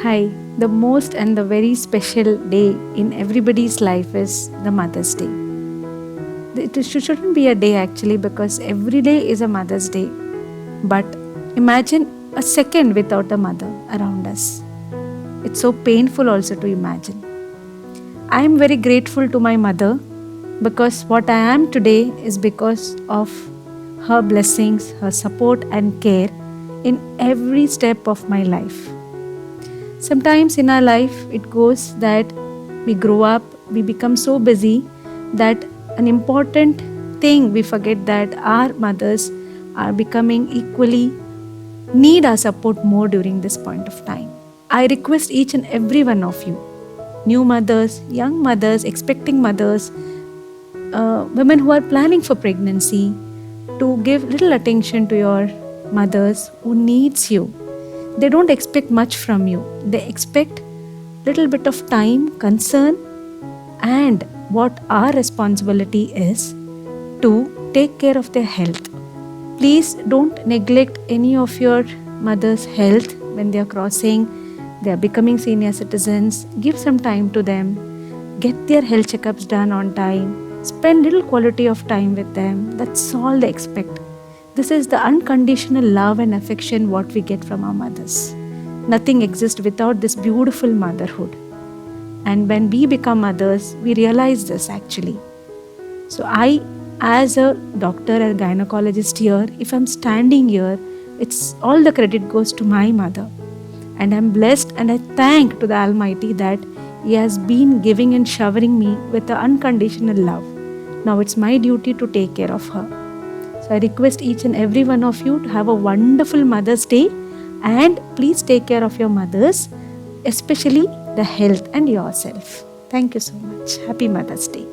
Hi, the most and the very special day in everybody's life is the Mother's Day. It shouldn't be a day actually, because every day is a Mother's Day. But imagine a second without a mother around us. It's so painful also to imagine. I am very grateful to my mother because what I am today is because of her blessings, her support and care in every step of my life. Sometimes in our life, it goes that we grow up, we become so busy that an important thing we forget, that our mothers are becoming equally need our support more during this point of time. I request each and every one of you, new mothers, young mothers, expecting mothers, women who are planning for pregnancy, to give little attention to your mothers who needs you. They don't expect much from you. They expect little bit of time, concern, and what our responsibility is to take care of their health. Please don't neglect any of your mother's health when they are crossing, they are becoming senior citizens. Give some time to them. Get their health checkups done on time. Spend little quality of time with them. That's all they expect. This is the unconditional love and affection what we get from our mothers. Nothing exists without this beautiful motherhood. And when we become mothers, we realize this actually. So I, as a doctor and gynecologist here, if I'm standing here, it's all the credit goes to my mother. And I'm blessed and I thank to the Almighty that He has been giving and showering me with the unconditional love. Now it's my duty to take care of her. So I request each and every one of you to have a wonderful Mother's Day, and please take care of your mothers, especially the health and yourself. Thank you so much. Happy Mother's Day.